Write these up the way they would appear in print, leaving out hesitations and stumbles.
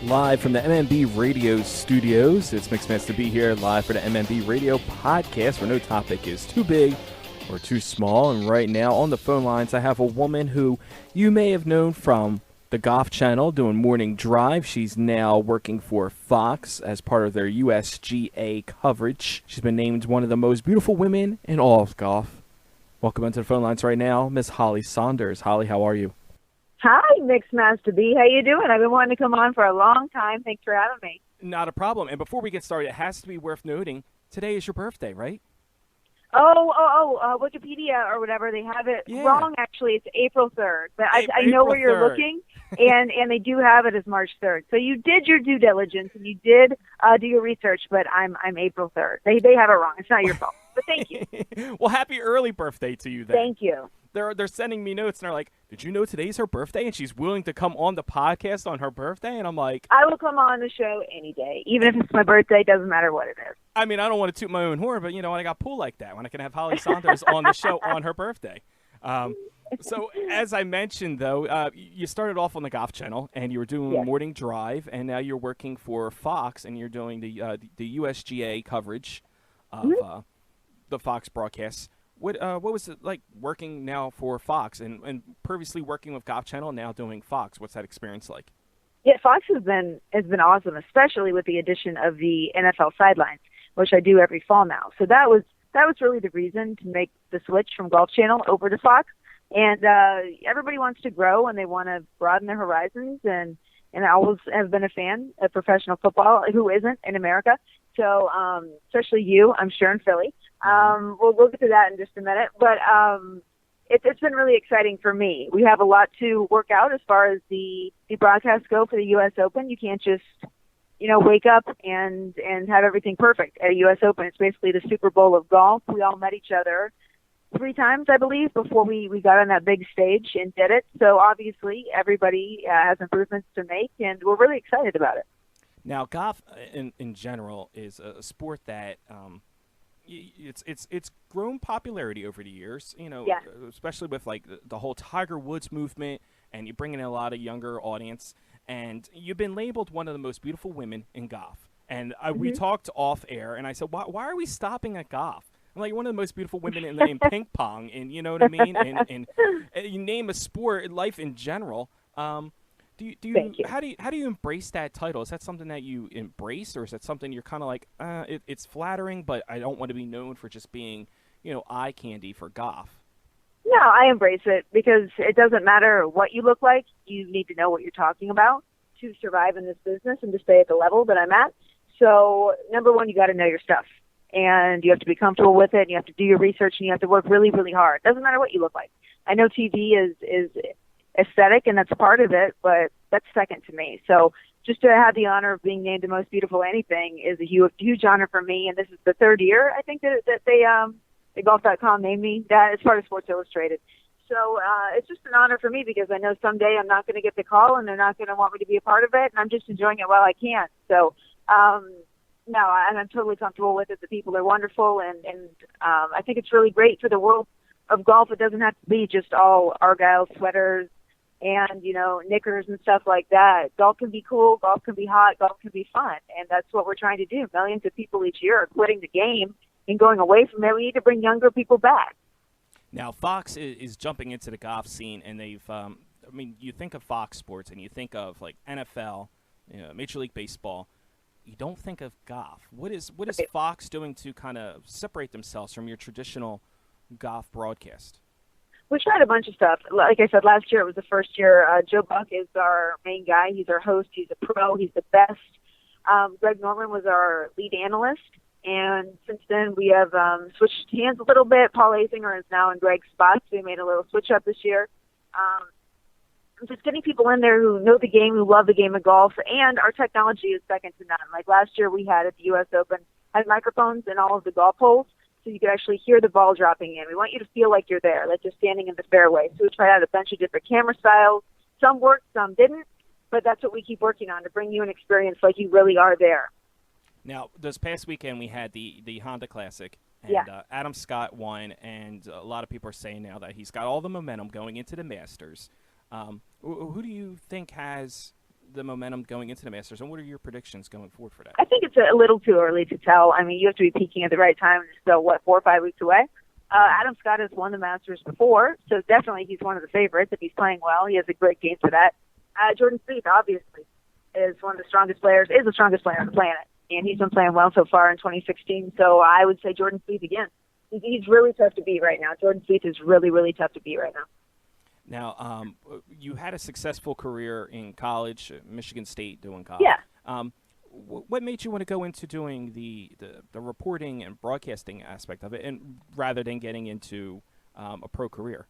Live from the MMB Radio studios. It's Masta B here, live for the MMB Radio podcast, where no topic is too big or too small. And right now on the phone lines, I have a woman who you may have known from the Golf Channel doing Morning Drive. She's now working for Fox as part of their USGA coverage. She's been named one of the most beautiful women in all of golf. Welcome into the phone lines right now, Miss Holly Sonders. Holly, how are you? Hi, Masta B. How you doing? I've been wanting to come on for a long time. Thanks for having me. Not a problem. And before we get started, it has to be worth noting, today is your birthday, right? Wikipedia or whatever, they have it wrong, actually. It's April 3rd. But I know where you're looking, and they do have it as March 3rd. So you did your due diligence, and you did do your research, but I'm April 3rd. They have it wrong. It's not your fault. But thank you. Well, happy early birthday to you then. Thank you. They're sending me notes, and they're like, did you know today's her birthday? And she's willing to come on the podcast on her birthday? And I'm like, I will come on the show any day. Even if it's my birthday, doesn't matter what it is. I mean, I don't want to toot my own horn, but, you know, when I got pulled like that, when I can have Holly Sonders on the show on her birthday. So, as I mentioned, though, you started off on the Golf Channel, and you were doing Morning Drive, and now you're working for Fox, and you're doing the USGA coverage of the Fox broadcasts. What was it like working now for Fox and previously working with Golf Channel, now doing Fox? What's that experience like? Yeah, Fox has been awesome, especially with the addition of the NFL Sideline, which I do every fall now. So that was really the reason to make the switch from Golf Channel over to Fox. And everybody wants to grow and they want to broaden their horizons. And I always have been a fan of professional football. Who isn't in America? So especially you, I'm sure, in Philly. We'll get to that in just a minute. But it's been really exciting for me. We have a lot to work out as far as the broadcasts go for the U.S. Open. You can't just, wake up and have everything perfect at a U.S. Open. It's basically the Super Bowl of golf. We all met each other 3 times, I believe, before we got on that big stage and did it. So obviously everybody has improvements to make, and we're really excited about it. Now, golf in general is a sport that it's grown popularity over the years, especially with like the whole Tiger Woods movement, and you're bringing in a lot of younger audience, and you've been labeled one of the most beautiful women in golf. And we talked off air, and I said, why are we stopping at golf? I'm like, you're one of the most beautiful women in ping pong, and you know what I mean? And you name a sport, life in general. Thank you. How do you embrace that title? Is that something that you embrace, or is that something you're kind of like, it's flattering, but I don't want to be known for just being, eye candy for golf? No, I embrace it because it doesn't matter what you look like. You need to know what you're talking about to survive in this business and to stay at the level that I'm at. So, number one, you got to know your stuff, and you have to be comfortable with it, and you have to do your research, and you have to work really, really hard. Doesn't matter what you look like. I know TV is aesthetic, and that's part of it, but that's second to me. So just to have the honor of being named the most beautiful anything is a huge honor for me, and this is the 3rd year, I think, that they Golf.com named me that as part of Sports Illustrated. So it's just an honor for me because I know someday I'm not going to get the call, and they're not going to want me to be a part of it, and I'm just enjoying it while I can. So no, I'm totally comfortable with it. The people are wonderful, and I think it's really great for the world of golf. It doesn't have to be just all Argyle sweaters and, knickers and stuff like that. Golf can be cool, golf can be hot, golf can be fun, and that's what we're trying to do. Millions of people each year are quitting the game and going away from it. We need to bring younger people back. Now, Fox is jumping into the golf scene, and they've, you think of Fox Sports, and you think of, like, NFL, Major League Baseball. You don't think of golf. What is Fox doing to kind of separate themselves from your traditional golf broadcast? We tried a bunch of stuff. Like I said, last year it was the first year. Joe Buck is our main guy. He's our host. He's a pro. He's the best. Greg Norman was our lead analyst. And since then, we have switched hands a little bit. Paul Azinger is now in Greg's spot. So we made a little switch up this year. Just getting people in there who know the game, who love the game of golf. And our technology is second to none. Like last year, we had at the U.S. Open, had microphones in all of the golf holes, so you could actually hear the ball dropping in. We want you to feel like you're there, like you're standing in the fairway. So we tried out a bunch of different camera styles. Some worked, some didn't, but that's what we keep working on, to bring you an experience like you really are there. Now, this past weekend we had the Honda Classic, and Adam Scott won, and a lot of people are saying now that he's got all the momentum going into the Masters. Who do you think has the momentum going into the Masters, and what are your predictions going forward for that? I think it's a little too early to tell. I mean, you have to be peaking at the right time. So, 4 or 5 weeks away? Adam Scott has won the Masters before, so definitely he's one of the favorites if he's playing well. He has a great game for that. Jordan Spieth, obviously, is the strongest player on the planet, and he's been playing well so far in 2016. So I would say Jordan Spieth again. He's really tough to beat right now. Jordan Spieth is really, really tough to beat right now. Now, you had a successful career in college, Michigan State, doing golf. Yeah. What made you want to go into doing the reporting and broadcasting aspect of it, and rather than getting into a pro career?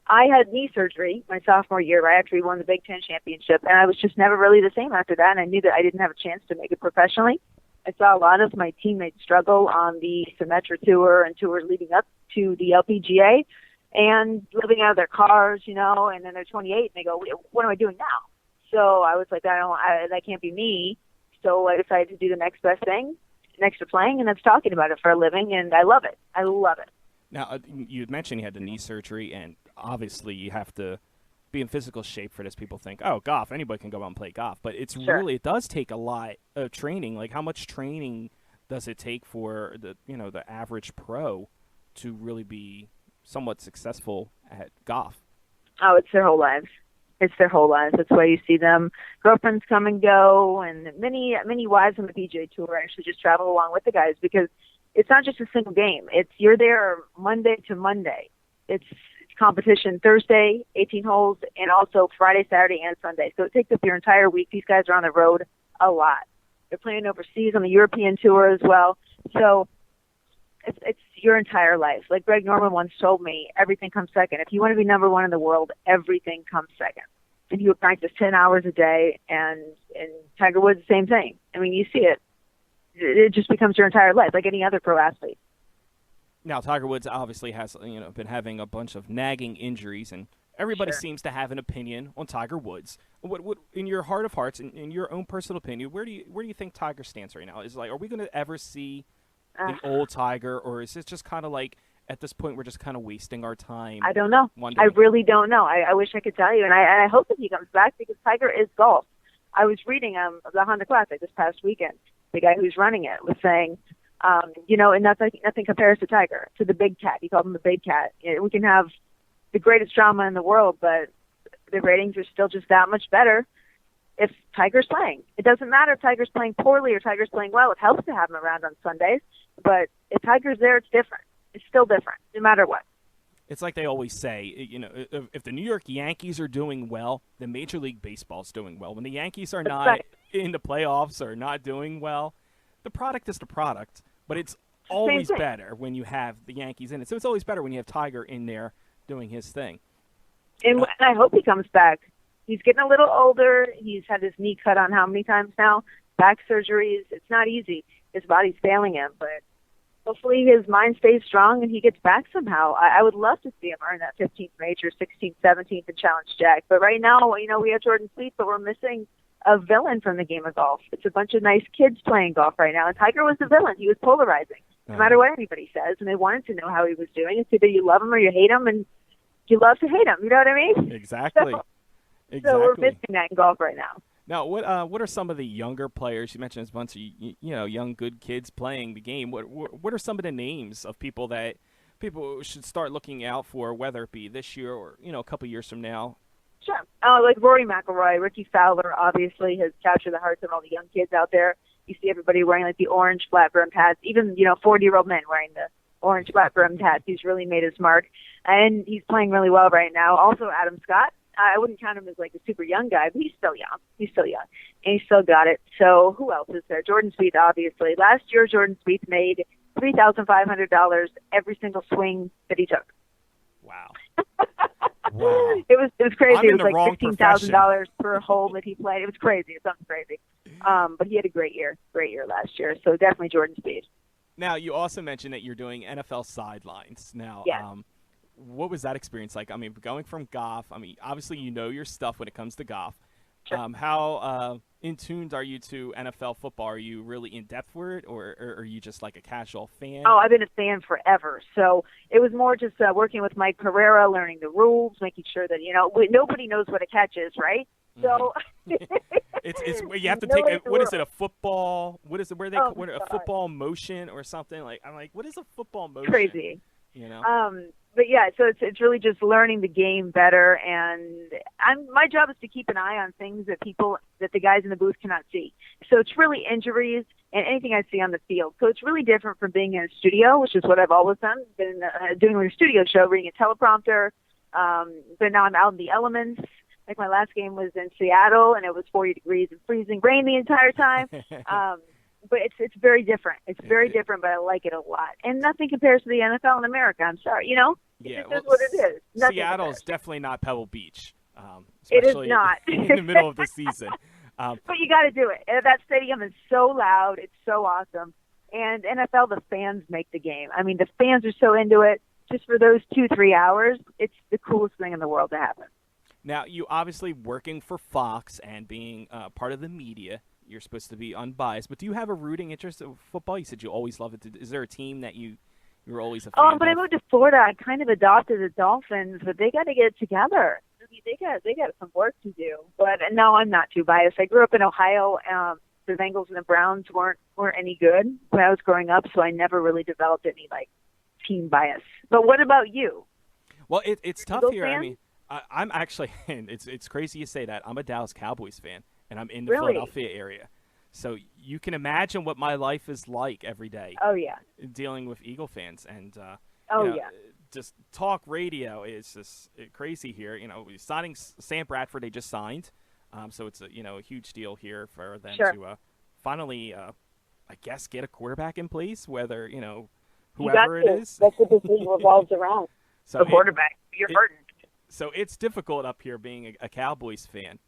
I had knee surgery my sophomore year. I actually won the Big Ten championship, and I was just never really the same after that, and I knew that I didn't have a chance to make it professionally. I saw a lot of my teammates struggle on the Symetra Tour and tours leading up to the LPGA and living out of their cars, and then they're 28 and they go, what am I doing now? So I was like, that can't be me. So I decided to do the next best thing next to playing, and that's talking about it for a living, and I love it. I love it. Now, you mentioned you had the knee surgery, and obviously you have to be in physical shape for this. People think, oh, golf, anybody can go out and play golf. But it's Sure. it does take a lot of training. Like, how much training does it take for the average pro to really be somewhat successful at golf? Oh, it's their whole lives. It's their whole lives. That's why you see them. Girlfriends come and go, and many wives on the PGA Tour actually just travel along with the guys because it's not just a single game. You're there Monday to Monday. It's competition Thursday, 18 holes, and also Friday, Saturday, and Sunday. So it takes up your entire week. These guys are on the road a lot. They're playing overseas on the European Tour as well. So it's your entire life. Like Greg Norman once told me, everything comes second. If you want to be number one in the world, everything comes second. And he would practice 10 hours a day, and Tiger Woods, the same thing. I mean, you see it. It just becomes your entire life, like any other pro athlete. Now, Tiger Woods obviously has been having a bunch of nagging injuries, and everybody Sure. seems to have an opinion on Tiger Woods. What in your heart of hearts, in your own personal opinion, where do you think Tiger stands right now? Are we going to ever see the old Tiger, or is it just kind of like at this point we're just kind of wasting our time? I don't know. wondering? I really don't know. I wish I could tell you, and I hope that he comes back because Tiger is golf. I was reading the Honda Classic this past weekend. The guy who's running it was saying, and nothing compares to Tiger, to the big cat. He called him the big cat. We can have the greatest drama in the world, but the ratings are still just that much better if Tiger's playing. It doesn't matter if Tiger's playing poorly or Tiger's playing well. It helps to have him around on Sundays, but if Tiger's there, it's different. It's still different, no matter what. It's like they always say, if the New York Yankees are doing well, then Major League Baseball's doing well. When the Yankees are not in the playoffs or not doing well, the product is the product, but it's always better when you have the Yankees in it. So it's always better when you have Tiger in there doing his thing. And I hope he comes back. He's getting a little older. He's had his knee cut on how many times now? Back surgeries. It's not easy. His body's failing him, but hopefully his mind stays strong and he gets back somehow. I would love to see him earn that 15th major, 16th, 17th, and challenge Jack. But right now, we have Jordan Spieth, but we're missing a villain from the game of golf. It's a bunch of nice kids playing golf right now, and Tiger was the villain. He was polarizing, no matter what anybody says, and they wanted to know how he was doing. It's either you love him or you hate him, and you love to hate him. You know what I mean? Exactly. So we're missing that in golf right now. Now, what are some of the younger players? You mentioned there's a bunch of young good kids playing the game. What are some of the names of people that people should start looking out for, whether it be this year or a couple years from now? Sure. Like Rory McIlroy, Ricky Fowler obviously has captured the hearts of all the young kids out there. You see everybody wearing like the orange flat-brimmed hats, even 40-year-old men wearing the orange flat-brimmed hats. He's really made his mark, and he's playing really well right now. Also, Adam Scott. I wouldn't count him as like a super young guy, but he's still young. And he's still got it. So who else is there? Jordan Spieth, obviously. Last year, Jordan Spieth made $3,500 every single swing that he took. Wow. It was crazy. It was like $15,000 per hole that he played. It was crazy. It's something crazy. But he had a great year last year. So definitely Jordan Spieth. Now, you also mentioned that you're doing NFL Sidelines. Now, yeah. What was that experience like? I mean, going from golf, obviously you know your stuff when it comes to golf. Sure. How in tuned are you to NFL football? Are you really in depth for it, or are you just like a casual fan? Oh, I've been a fan forever. So it was more just working with Mike Pereira, learning the rules, making sure that, nobody knows what a catch is, right? So it's you have to no take what is it, a football? What is it? Where they what, a football motion or something? Like I'm like, what is a football motion? Crazy. You know. But yeah, so it's really just learning the game better, and my job is to keep an eye on things that the guys in the booth cannot see. So it's really injuries and anything I see on the field. So it's really different from being in a studio, which is what I've always done, been doing a studio show, reading a teleprompter. But now I'm out in the elements. Like my last game was in Seattle, and it was 40 degrees and freezing rain the entire time. But it's very different. It's very different, but I like it a lot. And nothing compares to the NFL in America. I'm sorry, Yeah, it is what it is. Seattle's definitely not Pebble Beach. It is not in the middle of the season. But you got to do it. That stadium is so loud. It's so awesome. And NFL, the fans make the game. I mean, the fans are so into it. Just for those 2-3 hours, it's the coolest thing in the world to happen. Now, you obviously working for Fox and being part of the media, you're supposed to be unbiased. But do you have a rooting interest in football? You said you always love it. Is there a team that you were always a fan of? When I moved to Florida, I kind of adopted the Dolphins, but they got to get it together. I mean, they got some work to do. But no, I'm not too biased. I grew up in Ohio. The Bengals and the Browns weren't any good when I was growing up, so I never really developed any team bias. But what about you? Well, it's tough Eagles here. fan? I mean, I'm actually it's crazy you say that. I'm a Dallas Cowboys fan, and I'm in the Really? Philadelphia area. So you can imagine what my life is like every day. Oh yeah. Dealing with Eagle fans and yeah. Just talk radio is just crazy here. Signing Sam Bradford, they just signed, so it's a huge deal here for them to finally, I guess, get a quarterback in place. Whether whoever it is, that's what this league revolves around. So the quarterback, you're hurting. So it's difficult up here being a Cowboys fan,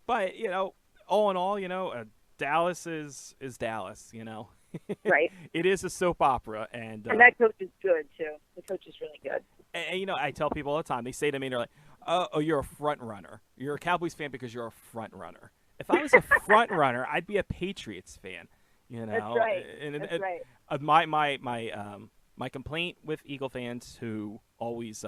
but all in all, Dallas is Dallas. Right. It is a soap opera, and that coach is good too. The coach is really good. And I tell people all the time. They say to me, they're like, "Oh, you're a front runner. You're a Cowboys fan because you're a front runner." If I was a front runner, I'd be a Patriots fan. That's right. That's right. My complaint with Eagle fans who always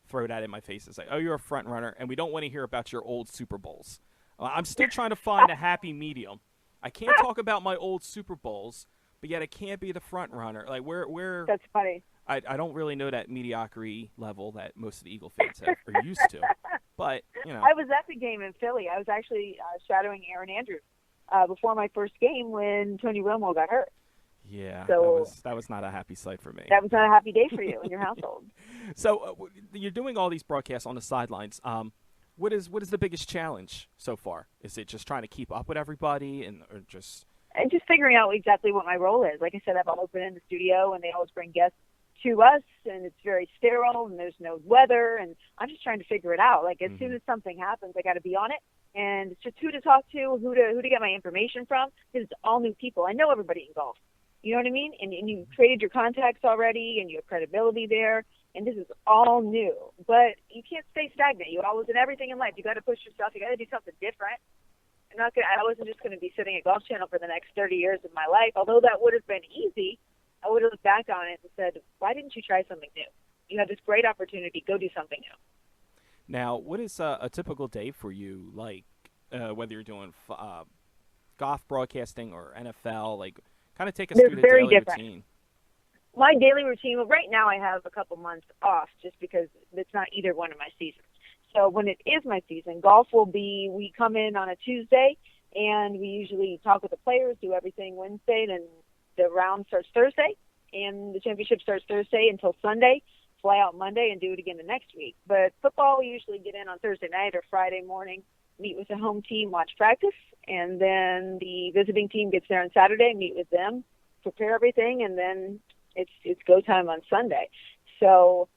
throw that in my face is like, "Oh, you're a front runner, and we don't want to hear about your old Super Bowls." I'm still trying to find a happy medium. I can't talk about my old Super Bowls, but yet I can't be the front runner. Like where That's funny. I don't really know that mediocrity level that most of the Eagle fans are used to. But I was at the game in Philly. I was actually shadowing Aaron Andrews before my first game when Tony Romo got hurt. Yeah, so that was not a happy sight for me. That was not a happy day for you in your household. So you're doing all these broadcasts on the sidelines. What is the biggest challenge so far? Is it just trying to keep up with everybody and just figuring out exactly what my role is? Like I said, I've always been in the studio, and they always bring guests to us, and it's very sterile, and there's no weather, and I'm just trying to figure it out. Like as soon as something happens, I got to be on it, and it's just who to talk to, who to get my information from, because it's all new people. I know everybody in golf. You know what I mean? And you created your contacts already, and you have credibility there. And this is all new. But you can't stay stagnant. You always, in everything in life, you got to push yourself. You got to do something different. I wasn't just going to be sitting at Golf Channel for the next 30 years of my life. Although that would have been easy, I would have looked back on it and said, why didn't you try something new? You had this great opportunity. Go do something new. Now, what is a typical day for you, like whether you're doing golf broadcasting or NFL? Like, kind of take us through the daily routine. My daily routine, well, right now I have a couple months off just because it's not either one of my seasons. So when it is my season, golf will be, we come in on a Tuesday, and we usually talk with the players, do everything Wednesday, then the round starts Thursday, and the championship starts Thursday until Sunday, fly out Monday, and do it again the next week. But football, we usually get in on Thursday night or Friday morning, meet with the home team, watch practice, and then the visiting team gets there on Saturday, meet with them, prepare everything, and then it's go time on Sunday. So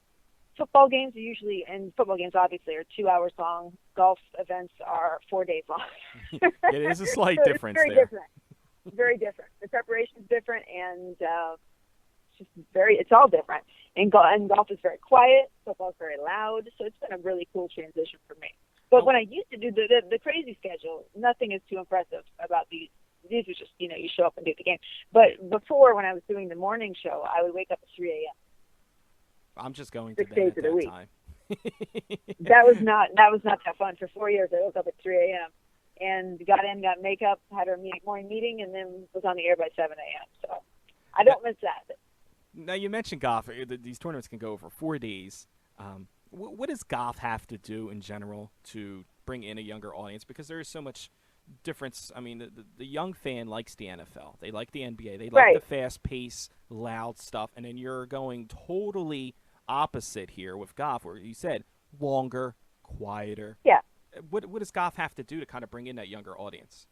football games are usually, and football games obviously are 2 hours long. Golf events are 4 days long. It is a slight difference it's very different. Very different. The preparation's different, and it's all different. And golf is very quiet. Football's very loud. So it's been a really cool transition for me. But when I used to do the crazy schedule, nothing is too impressive about these. These are just, you show up and do the game. But before, when I was doing the morning show, I would wake up at 3 a.m. I'm just going to bed 6 days at of the that week. time. That was not that fun. For 4 years, I woke up at 3 a.m. and got makeup, had our morning meeting, and then was on the air by 7 a.m. So I don't miss that. Now, you mentioned golf. These tournaments can go over 4 days. What does golf have to do in general to bring in a younger audience? Because there is so much difference. I mean, the young fan likes the NFL. They like the NBA. They like the fast-paced, loud stuff. And then you're going totally opposite here with golf, where you said longer, quieter. Yeah. What does golf have to do to kind of bring in that younger audience?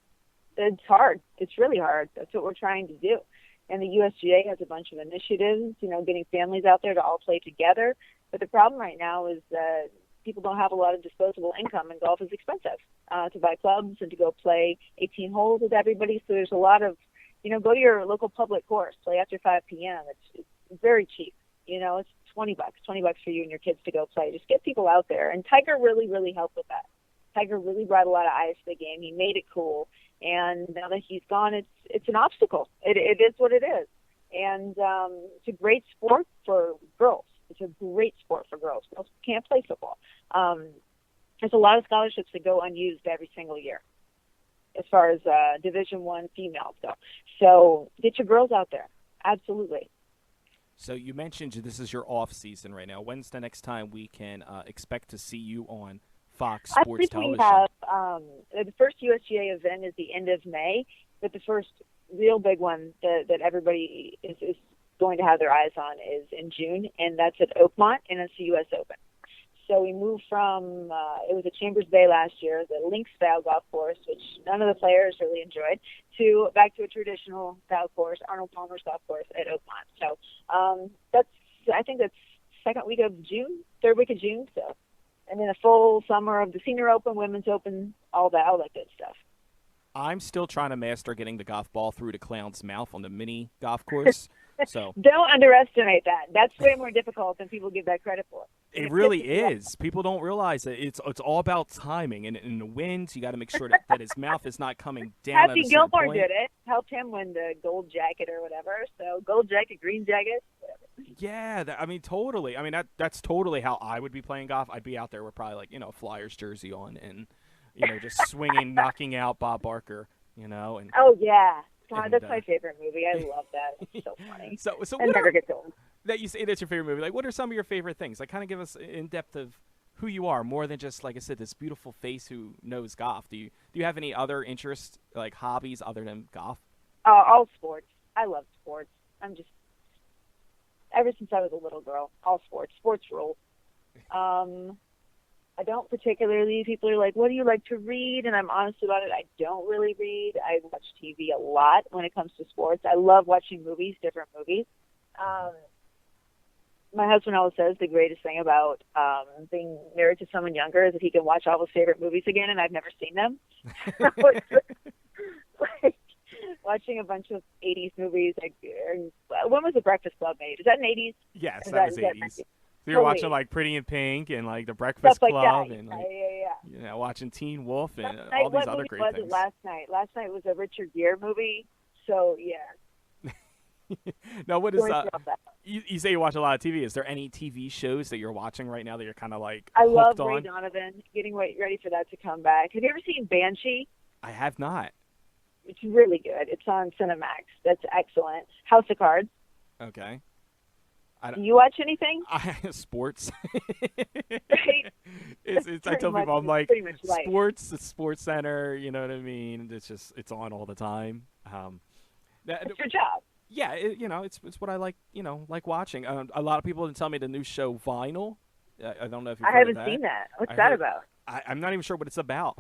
It's hard. It's really hard. That's what we're trying to do. And the USGA has a bunch of initiatives, getting families out there to all play together. But the problem right now is that people don't have a lot of disposable income, and golf is expensive to buy clubs and to go play 18 holes with everybody. So there's a lot of, go to your local public course, play after 5 p.m. It's very cheap. It's $20 for you and your kids to go play. Just get people out there. And Tiger really, really helped with that. Tiger really brought a lot of eyes to the game. He made it cool. And now that he's gone, it's an obstacle. It is what it is. And it's a great sport for girls. It's a great sport for girls. Girls can't play football. There's a lot of scholarships that go unused every single year as far as Division I females go. So get your girls out there. Absolutely. So you mentioned this is your off season right now. When's the next time we can expect to see you on Fox Sports Television? I think we have the first USGA event is the end of May, but the first real big one that everybody is going to have their eyes on is in June, and that's at Oakmont, and it's the U.S. Open. So we moved from, it was at Chambers Bay last year, the links-style golf course, which none of the players really enjoyed, back to a traditional style course, Arnold Palmer's golf course at Oakmont. So I think that's third week of June, so. And then a full summer of the Senior Open, Women's Open, all that good stuff. I'm still trying to master getting the golf ball through the clown's mouth on the mini golf course. So don't underestimate that. That's way more difficult than people give that credit for. It really is. People don't realize that it's all about timing. And in the winds, you got to make sure that his mouth is not coming down. Happy Gilmore did it. Helped him win the gold jacket or whatever. So gold jacket, green jacket, whatever. Yeah, totally. I mean, that's totally how I would be playing golf. I'd be out there with probably a Flyers jersey on and just swinging, knocking out Bob Barker. And oh yeah. God, that's my favorite movie. I love that. It's so funny. So it never gets old. That you say that's your favorite movie. Like, what are some of your favorite things? Like, kind of give us in depth of who you are, more than just, like I said, this beautiful face who knows golf. Do you have any other interests, like hobbies, other than golf? All sports. I love sports. Ever since I was a little girl, all sports. Sports rule. I don't particularly, people are like, what do you like to read? And I'm honest about it, I don't really read. I watch TV a lot when it comes to sports. I love watching movies, different movies. My husband always says the greatest thing about being married to someone younger is that he can watch all his favorite movies again, and I've never seen them. Like watching a bunch of 80s movies. When was The Breakfast Club made? Is that an 80s? Yes, that was 80s. So you're watching like Pretty in Pink and like The Breakfast Club and like, watching Teen Wolf and all these other great things. Last night was a Richard Gere movie. So yeah. Now, what is you say you watch a lot of TV? Is there any TV shows that you're watching right now that you're kind of like I love hooked on? Ray Donovan. Getting ready for that to come back. Have you ever seen Banshee? I have not. It's really good. It's on Cinemax. That's excellent. House of Cards. Okay. Do you watch anything? Sports. Right? I tell people, I'm like, sports, the Sports Center, you know what I mean? It's on all the time. It's your job. Yeah, it's what I like, like watching. A lot of people tell me the new show Vinyl. I don't know if you've heard of that. I haven't seen that. What's that about? I'm not even sure what it's about.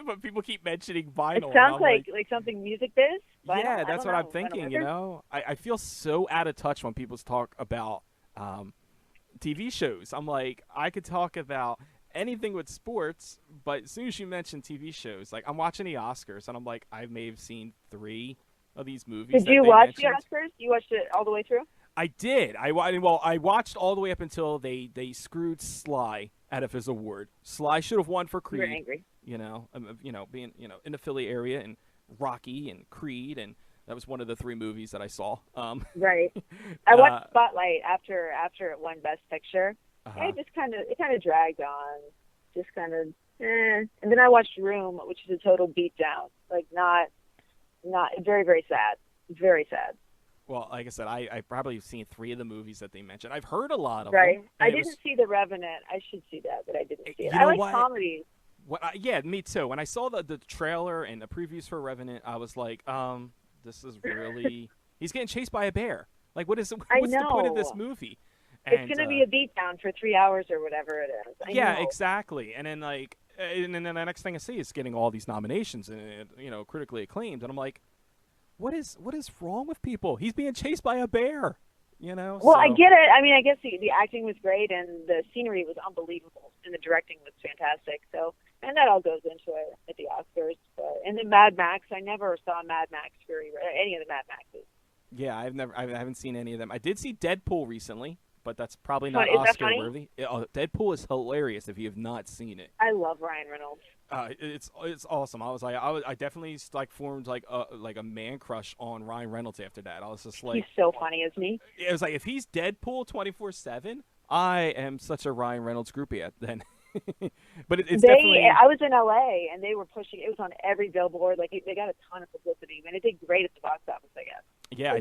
But people keep mentioning Vinyl. It sounds like something music biz. Vinyl? Yeah, that's what I'm thinking, I feel so out of touch when people talk about TV shows. I'm like, I could talk about anything with sports, but as soon as you mention TV shows, like I'm watching the Oscars, and I'm like, I may have seen 3 of these movies. Did you watch the Oscars? You watched it all the way through? I did. I watched all the way up until they screwed Sly out of his award. Sly should have won for Creed. You were angry. Being in the Philly area, and Rocky and Creed, and that was one of the 3 movies that I saw. Right. I watched Spotlight after it won Best Picture, Uh-huh. It kind of dragged on, just kind of, And then I watched Room, which is a total beatdown. Like not very, very sad. Very sad. Well, like I said, I probably have seen 3 of the movies that they mentioned. I've heard a lot of Right. them. I didn't see The Revenant. I should see that, but I didn't see it. You I know like what? comedies. Yeah, me too. When I saw the trailer and the previews for Revenant, I was like, this is really he's getting chased by a bear. Like, what's the point of this movie? And, it's going to be a beatdown for 3 hours or whatever it is. I know. Exactly. And then the next thing I see is getting all these nominations and critically acclaimed, and I'm like, what is wrong with people? He's being chased by a bear. Well, so. I get it. I mean, I guess the acting was great and the scenery was unbelievable and the directing was fantastic. So, and that all goes into it at the Oscars. And then Mad Max, I never saw Mad Max any of the Mad Maxes. Yeah, I haven't seen any of them. I did see Deadpool recently, but that's probably not Is that Oscar funny? worthy. Deadpool is hilarious if you have not seen it. I love Ryan Reynolds. It's awesome. I definitely formed like a man crush on Ryan Reynolds after that. I was just like, he's so funny, isn't he? It was like, if he's Deadpool 24/7, I am such a Ryan Reynolds groupie then. But it's definitely. I was in LA and they were pushing. It was on every billboard. Like they got a ton of publicity. I mean, it did great at the box office, I guess. Yeah,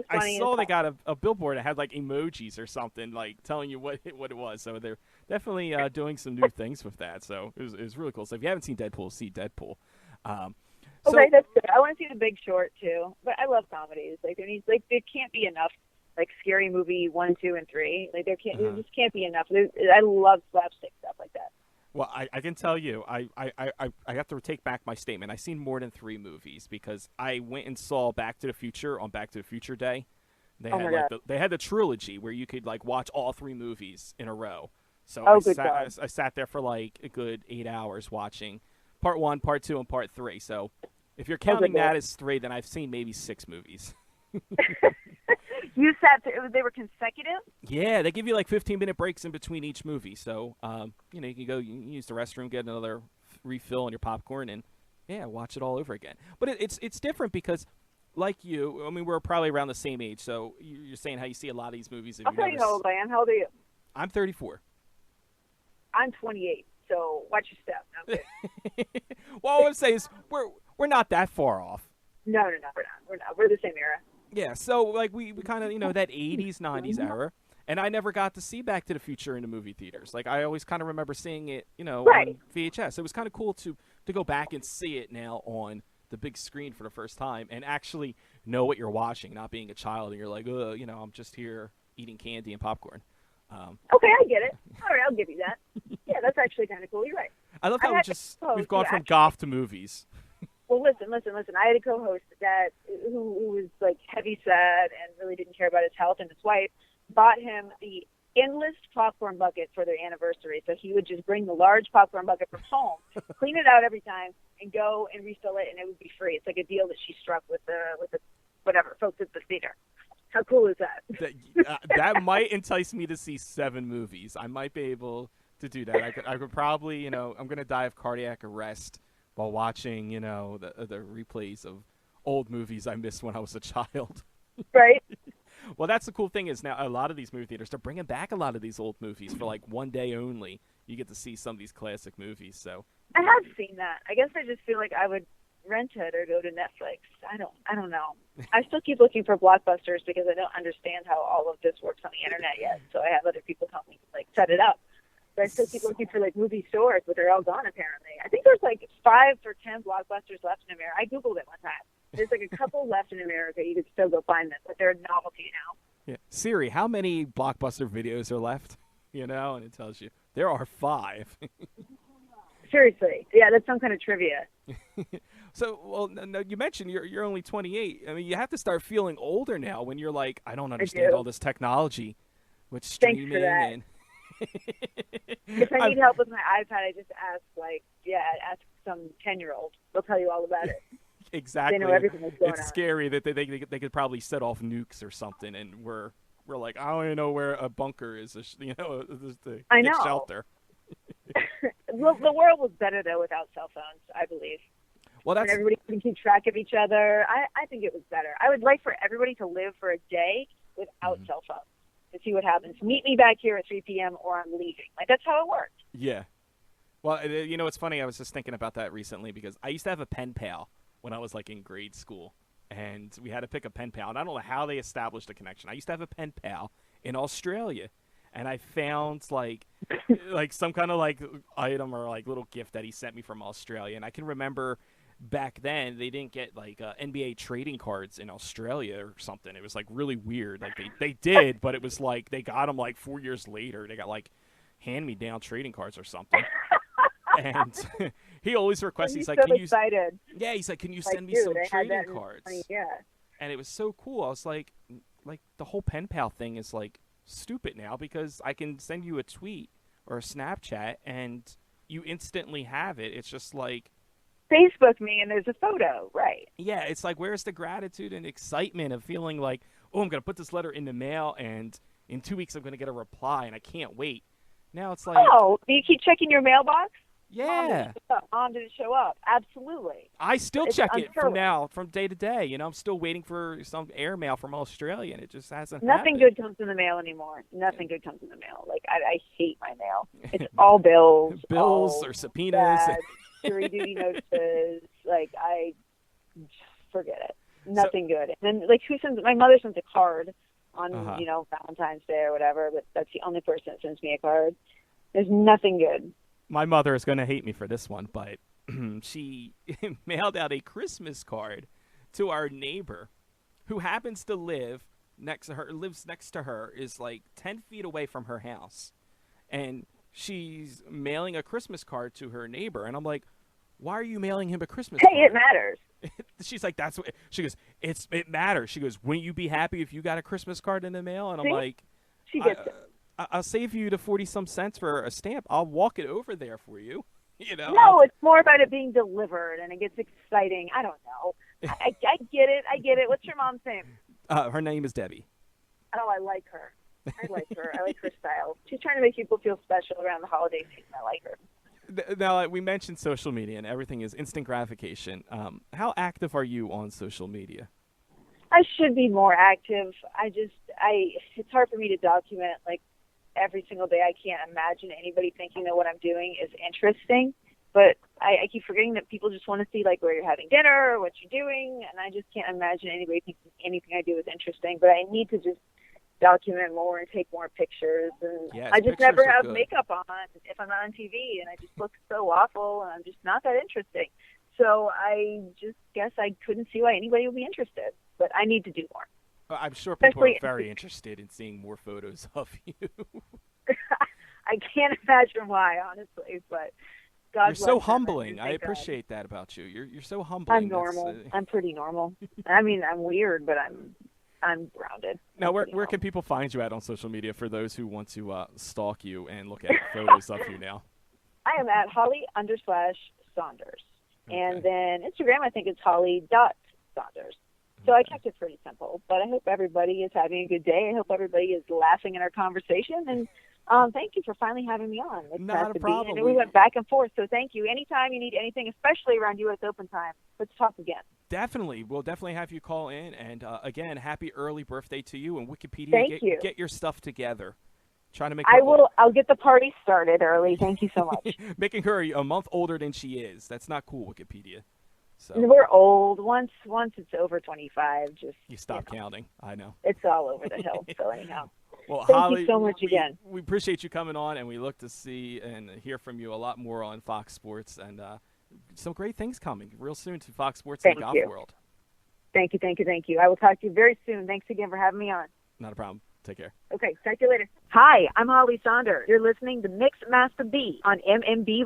I saw they got a billboard that had like emojis or something, like telling you what it was. So they're definitely doing some new things with that. So it was really cool. So if you haven't seen Deadpool, see Deadpool. Okay, that's good. I want to see The Big Short too. But I love comedies. Like there can't be enough. Like Scary Movie 1, 2, and 3. Like there just can't be enough. I love slapstick stuff like that. Well, I can tell you, I have to take back my statement. I've seen more than 3 movies because I went and saw Back to the Future on Back to the Future Day. They had the trilogy where you could like watch all 3 movies in a row. So I sat there for like a good 8 hours watching part 1, part 2, and part 3. So if you're counting that as 3, then I've seen maybe 6 movies. You sat there, they were consecutive? Yeah, they give you like 15-minute breaks in between each movie. So, you can go use the restroom, get another refill on your popcorn, and, watch it all over again. But it's different because, like you, I mean, we're probably around the same age. So you're saying how you see a lot of these movies. I'll tell you how old I am. How old are you? I'm 34. I'm 28, so watch your step. Okay. Well, all I'm saying is we're not that far off. No, we're not. We're the same era. Yeah, so like we kind of that 80s, 90s era, and I never got to see Back to the Future in the movie theaters. Like I always kind of remember seeing it, on VHS. It was kind of cool to go back and see it now on the big screen for the first time and actually know what you're watching, not being a child and you're like, I'm just here eating candy and popcorn. Okay, I get it. All right, I'll give you that. Yeah, that's actually kind of cool. You're right. I love how we've gone from golf to movies. Well, listen. I had a co-host who was like heavy set and really didn't care about his health, and his wife bought him the Analyst popcorn bucket for their anniversary. So he would just bring the large popcorn bucket from home, clean it out every time, and go and refill it, and it would be free. It's like a deal that she struck with the whatever folks at the theater. How cool is that? That might entice me to see 7 movies. I might be able to do that. I could probably, I'm gonna die of cardiac arrest while watching, the replays of old movies I missed when I was a child. Right. Well, that's the cool thing is now a lot of these movie theaters, they're bringing back a lot of these old movies for like one day only. You get to see some of these classic movies. So I have seen that. I guess I just feel like I would rent it or go to Netflix. I don't know. I still keep looking for blockbusters because I don't understand how all of this works on the internet yet. So I have other people help me like set it up. But I still keep looking for like movie stores, but they're all gone apparently. I think there's like 5 or 10 blockbusters left in America. I Googled it one time. There's like a couple left in America. You could still go find them, but they're a novelty now. Yeah. Siri, how many blockbuster videos are left? And it tells you there are 5. Seriously. Yeah, that's some kind of trivia. So, well, no, you mentioned you're only 28. I mean, you have to start feeling older now when you're like, I don't understand all this technology with streaming. Thanks for that. And if I need help with my iPad, I just ask ask some 10-year-old. They'll tell you all about it. Exactly. They know everything that's going on. It's scary that they could probably set off nukes or something, and we're like, I don't even know where a bunker is. The I know. Shelter. Well, the world was better though without cell phones, I believe. Well, when everybody can keep track of each other. I think it was better. I would like for everybody to live for a day without cell phones. to see what happens. Meet me back here at 3 p.m. or I'm leaving. Like, that's how it works. Yeah. Well, it's funny. I was just thinking about that recently because I used to have a pen pal when I was like in grade school, and we had to pick a pen pal. And I don't know how they established a connection. I used to have a pen pal in Australia, and I found like some kind of like item or like little gift that he sent me from Australia. And I can remember back then they didn't get like NBA trading cards in Australia or something. It was like really weird. Like they did, but it was like they got them like 4 years later. They got like hand-me-down trading cards or something. And he always requests, he's like, so can you excited. Yeah, he's like, can you Like, send me some dude, I had trading that in cards? 20, yeah. And it was so cool. I was like the whole pen pal thing is like stupid now because I can send you a tweet or a Snapchat and you instantly have it. It's just like Facebook me and there's a photo, right? Yeah, it's like, where's the gratitude and excitement of feeling like, oh, I'm going to put this letter in the mail and in 2 weeks I'm going to get a reply and I can't wait. Now it's like, oh, do you keep checking your mailbox? Yeah. Mom, did it show up? Absolutely. I still check it from day to day. You know, I'm still waiting for some airmail from Australia, and it just hasn't Nothing happened. good comes in the mail anymore. Nothing good comes in the mail. Like, I hate my mail. It's all bills. Bills all or subpoenas. jury duty notices. Like, I forget it. Nothing good. And then, like, my mother sends a card on, Valentine's Day or whatever, but that's the only person that sends me a card. There's nothing good. My mother is going to hate me for this one, but she mailed out a Christmas card to our neighbor who happens to lives next to her, is like 10 feet away from her house. And she's mailing a Christmas card to her neighbor. And I'm like, why are you mailing him a Christmas card? Hey, it matters. She's like, that's what she goes. It matters. She goes, wouldn't you be happy if you got a Christmas card in the mail? And I'm like, she gets it. I'll save you the 40-some cents for a stamp. I'll walk it over there for you. No, it's more about it being delivered, and it gets exciting. I don't know. I get it. I get it. What's your mom's name? Her name is Debbie. Oh, I like her. I like her. I like her style. She's trying to make people feel special around the holiday season. I like her. Now, we mentioned social media, and everything is instant gratification. How active are you on social media? I should be more active. It's hard for me to document, like, every single day. I can't imagine anybody thinking that what I'm doing is interesting, but I keep forgetting that people just want to see, like, where you're having dinner or what you're doing, and I just can't imagine anybody thinking anything I do is interesting. But I need to just document more and take more pictures, and yes, I just never have good. makeup on if I'm not on TV, and I just look so awful, and I'm just not that interesting. So I just guess I couldn't see why anybody would be interested, but I need to do more. I'm sure people are very interested in seeing more photos of you. I can't imagine why, honestly, but God You're so humbling. I appreciate that about you. You're so humbling. I'm normal. I'm pretty normal. I mean, I'm weird, but I'm grounded. Now, where can people find you at on social media for those who want to stalk you and look at photos of you now? I am at Holly_Sonders. Okay. And then Instagram, I think it's Holly.Sonders. So I kept it pretty simple, but I hope everybody is having a good day. I hope everybody is laughing in our conversation. And thank you for finally having me on. Not a problem. And we went back and forth, so thank you. Anytime you need anything, especially around U.S. Open time, let's talk again. Definitely. We'll definitely have you call in. And, again, happy early birthday to you. And Wikipedia, get your stuff together. Trying to make I'll get the party started early. Thank you so much. Making her a month older than she is. That's not cool, Wikipedia. So we're old. Once it's over 25, you stop counting. I know. It's all over the hill. So anyhow, well, thank Holly, you so much again. We appreciate you coming on, and we look to see and hear from you a lot more on Fox Sports, and some great things coming real soon to Fox Sports and Golf World. Thank you. I will talk to you very soon. Thanks again for having me on. Not a problem. Take care. Okay, talk to you later. Hi, I'm Holly Sonders. You're listening to Mix Masta B on MMB